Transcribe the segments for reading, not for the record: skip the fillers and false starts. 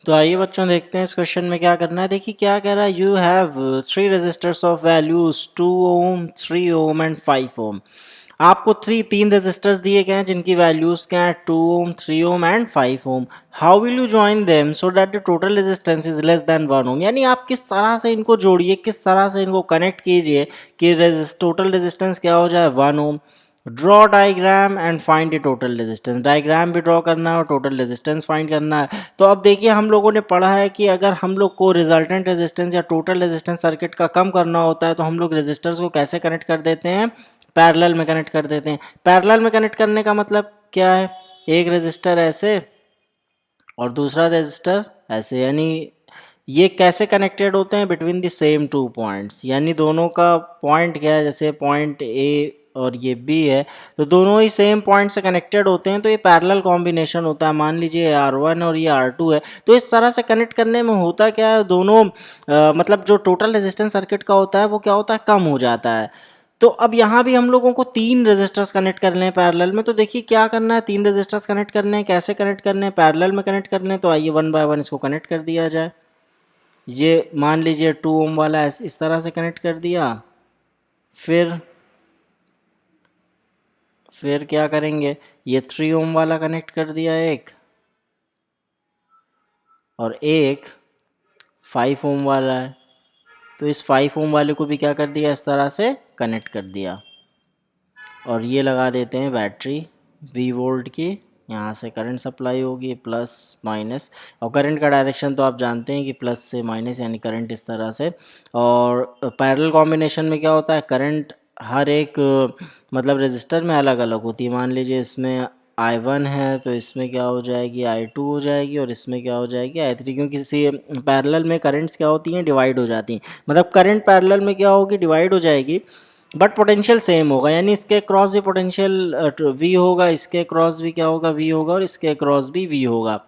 तो आइए बच्चों देखते हैं इस क्वेश्चन में क्या करना है। देखिए क्या कह रहा है, you have 3 resistors of values 2 ohm, 3 ohm and 5 ohm. आपको तीन रेजिस्टर्स दिए गए हैं जिनकी वैल्यूज क्या है, 2 ohm, 3 ohm and 5 ohm. How will you join them so that the total resistance is less than 1 ohm. यानी आप किस तरह से इनको जोड़िए, किस तरह से इनको कनेक्ट कीजिए कि टोटल रेजिस्टेंस क्या हो जाए, 1 ohm. Draw diagram and find the total resistance. Diagram भी ड्रॉ करना है और टोटल रेजिस्टेंस फाइंड करना है। तो अब देखिए हम लोगों ने पढ़ा है कि अगर हम लोग को रिजल्टेंट रेजिस्टेंस या टोटल रेजिस्टेंस सर्किट का कम करना होता है तो हम लोग रेजिस्टर्स को कैसे कनेक्ट कर देते हैं, पैरेलल में कनेक्ट कर देते हैं। पैरेलल में कनेक्ट करने का मतलब क्या है, एक रेजिस्टर ऐसे और दूसरा रेजिस्टर ऐसे, यानी ये कैसे कनेक्टेड होते हैं, बिटवीन द सेम 2 पॉइंट्स। यानी दोनों का पॉइंट क्या है, जैसे पॉइंट ए और ये बी है तो दोनों ही सेम पॉइंट से कनेक्टेड होते हैं, तो ये पैरेलल कॉम्बिनेशन होता है। मान लीजिए R1 और ये R2 है, तो इस तरह से कनेक्ट करने में होता क्या है, दोनों मतलब जो टोटल रेजिस्टेंस सर्किट का होता है वो क्या होता है, कम हो जाता है। तो अब यहाँ भी हम लोगों को 3 रेजिस्टर्स कनेक्ट करने हैं पैरेलल में। तो देखिए क्या करना है, 3 रेजिस्टर्स कनेक्ट करने हैं। कैसे कनेक्ट करने हैं, पैरेलल में कनेक्ट करने हैं। तो आइए 1 बाय 1 इसको कनेक्ट कर दिया जाए। ये मान लीजिए 2 ओम वाला इस तरह से कनेक्ट कर दिया। फिर क्या करेंगे, ये 3 ओम वाला कनेक्ट कर दिया एक, और एक 5 ओम वाला है। तो इस 5 ओम वाले को भी क्या कर दिया, इस तरह से कनेक्ट कर दिया। और ये लगा देते हैं बैटरी 20 वोल्ट की। यहाँ से करंट सप्लाई होगी प्लस माइनस, और करंट का डायरेक्शन तो आप जानते हैं कि प्लस से माइनस, यानी करंट इस तरह से। और पैरेलल कॉम्बिनेशन में क्या होता है, करंट हर एक मतलब रेजिस्टर में अलग अलग होती है। मान लीजिए इसमें I1 है तो इसमें क्या हो जाएगी, I2 हो जाएगी, और इसमें क्या हो जाएगी, I3। क्योंकि किसी पैरेलल में करंट्स क्या होती हैं, डिवाइड हो जाती हैं। मतलब करंट पैरेलल में क्या होगी, डिवाइड हो जाएगी, बट पोटेंशियल सेम होगा। यानी इसके क्रॉस भी पोटेंशियल वी होगा, इसके क्रॉस भी क्या होगा, वी होगा, और इसके क्रॉस भी वी होगा।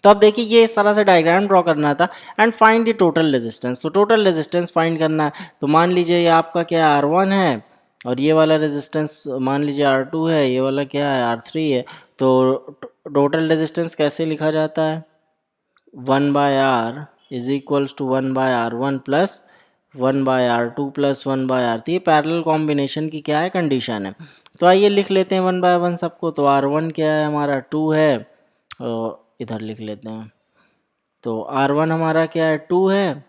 तो अब देखिए ये इस तरह से डायग्राम ड्रॉ करना था। And find the total resistance. तो टोटल रेजिस्टेंस फाइंड करना है। तो मान लीजिए ये आपका क्या है, R1 है, और ये वाला रेजिस्टेंस मान लीजिए R2 है, ये वाला क्या है, R3 है। तो टोटल रेजिस्टेंस कैसे लिखा जाता है, 1/R is equals to 1/R1 plus 1/R2 plus 1/R3। ये पैरेलल कॉम्बिनेशन की क्या है, कंडीशन है। तो आइए लिख लेते हैं 1 बाय 1 सबको। तो R1 क्या है हमारा, 2 है, और इधर लिख लेते हैं। तो R1 हमारा क्या है, 2 है,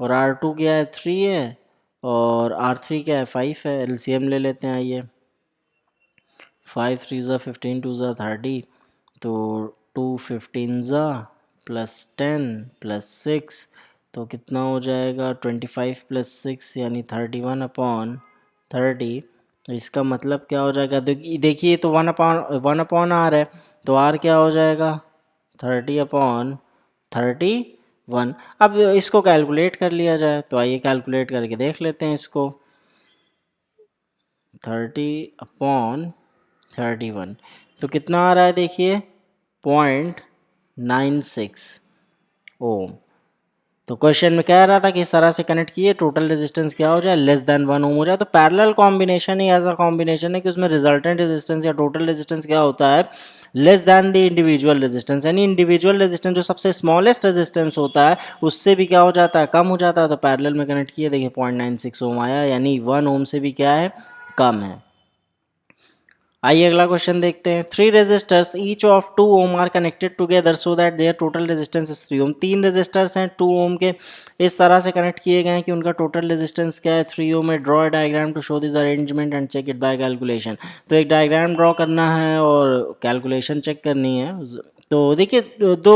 और R2 क्या है, 3 है, और R3 क्या है, 5 है। LCM ले लेते हैं आइए। 5 3 ज़ा 15, 2 ज़ा 30, तो 2 15 ज़ा प्लस 10 प्लस 6, तो कितना हो जाएगा, 25 प्लस 6 यानी 31/30। इसका मतलब क्या हो जाएगा, देखिए तो 1/R है, तो R क्या हो जाएगा, 30/31। अब इसको कैलकुलेट कर लिया जाए, तो आइए कैलकुलेट करके देख लेते हैं इसको। 30/31 तो कितना आ रहा है, देखिए 0.96 ओम। तो क्वेश्चन में कह रहा था कि इस तरह से कनेक्ट किए, टोटल रेजिस्टेंस क्या हो जाए, लेस देन 1 ओम हो जाए। तो पैरेलल कॉम्बिनेशन ही ऐसा कॉम्बिनेशन है कि उसमें रिजल्टेंट रेजिस्टेंस या टोटल रेजिस्टेंस क्या होता है, less than the individual resistance. यानी इंडिविजुअल रेजिस्टेंस जो सबसे स्मॉलेस्ट रेजिस्टेंस होता है उससे भी क्या हो जाता है, कम हो जाता है। तो पैरेलल में कनेक्ट किए, देखिए 0.96 ओम आया, यानी 1 ओम से भी क्या है, कम है। आइए अगला क्वेश्चन देखते हैं। 3 resistors each of 2 ohm are connected together so that their total resistance is 3 ohm. 3 resistors हैं 2 ओम के, इस तरह से कनेक्ट किए गए हैं कि उनका टोटल रेजिस्टेंस क्या है, 3 ओम है। Draw diagram to show this arrangement and check it by calculation. तो एक डायग्राम ड्रॉ करना है और कैलकुलेशन चेक करनी है। तो देखिए दो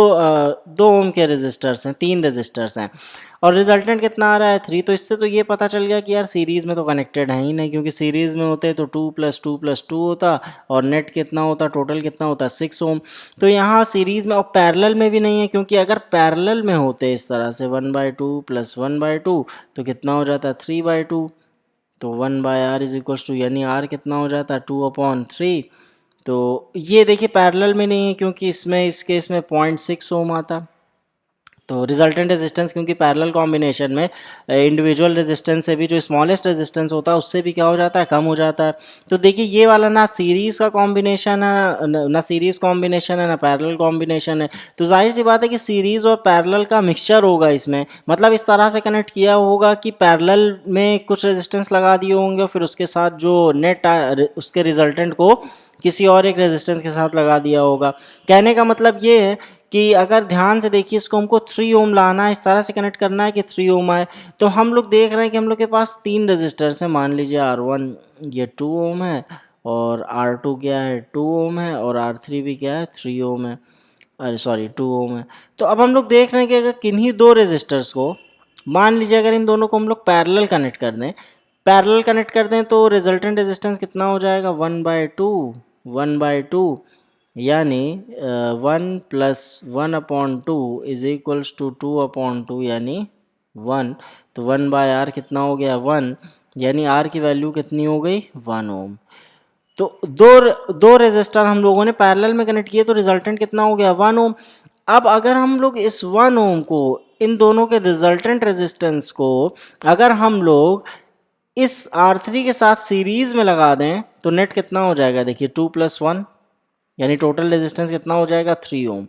ओम के रेजिस्टर्स हैं, 3 रेजिस्टर्स हैं, और रिजल्टेंट कितना आ रहा है, 3। तो इससे तो ये पता चल गया कि यार सीरीज़ में तो कनेक्टेड है ही नहीं, क्योंकि सीरीज़ में होते तो 2 + 2 + 2 होता, और नेट कितना होता, टोटल कितना होता, 6 ओम। तो यहाँ सीरीज़ में और पैरेलल में भी नहीं है, क्योंकि अगर पैरेलल में होते इस तरह से 1/2 + 1/2 तो कितना हो जाता, 3/2। तो 1/R इज इक्वल्स टू, यानी R कितना हो जाता, 2/3। तो ये देखिए पैरेलल में नहीं है, क्योंकि इसमें इस केस में 0.6 ओम आता। तो रिजल्टेंट रेजिस्टेंस क्योंकि पैरेलल कॉम्बिनेशन में इंडिविजुअल रेजिस्टेंस से भी जो स्मॉलेस्ट रेजिस्टेंस होता है उससे भी क्या हो जाता है, कम हो जाता है। तो देखिए ये वाला ना सीरीज़ का कॉम्बिनेशन है, ना सीरीज़ कॉम्बिनेशन है, ना पैरेलल कॉम्बिनेशन है। तो जाहिर सी बात है कि सीरीज़ और पैरेलल का मिक्सचर होगा इसमें, मतलब इस तरह से कनेक्ट किया होगा कि पैरेलल में कुछ रेजिस्टेंस लगा दिए होंगे और फिर उसके साथ जो नेट उसके रिजल्टेंट को किसी और एक रेजिस्टेंस के साथ लगा दिया होगा। कहने का मतलब ये है कि अगर ध्यान से देखिए इसको हमको 3 ओम लाना है, इस तरह से कनेक्ट करना है कि 3 ओम आए। तो हम लोग देख रहे हैं कि हम लोग के पास 3 रेजिस्टर्स हैं, मान लीजिए R1 ये 2 ओम है और R2 क्या है 2 ओम है और R3 भी क्या है 3 ओम है, अरे सॉरी 2 ओम है। तो अब हम लोग देख रहे हैं कि अगर किन्हीं दो रेजिस्टर्स को, मान लीजिए अगर इन दोनों को हम लोग पैरेलल कनेक्ट कर दें, पैरेलल कनेक्ट कर दें तो रिजल्टेंट रेजिस्टेंस कितना हो जाएगा 1/2 यानी 1+1/2 इज इक्वल्स टू 2/2 यानी 1। तो 1/r कितना हो गया 1, यानी r की वैल्यू कितनी हो गई 1 ओम। तो दो रेजिस्टर हम लोगों ने पैरेलल में कनेक्ट किए तो रिजल्टेंट कितना हो गया 1 ओम। अब अगर हम लोग इस 1 ओम को, इन दोनों के रिजल्टेंट रेजिस्टेंस को अगर हम लोग इस R3 के साथ सीरीज में लगा दें तो नेट कितना हो जाएगा, देखिए 2+1 यानी टोटल रेजिस्टेंस कितना हो जाएगा 3 ओम।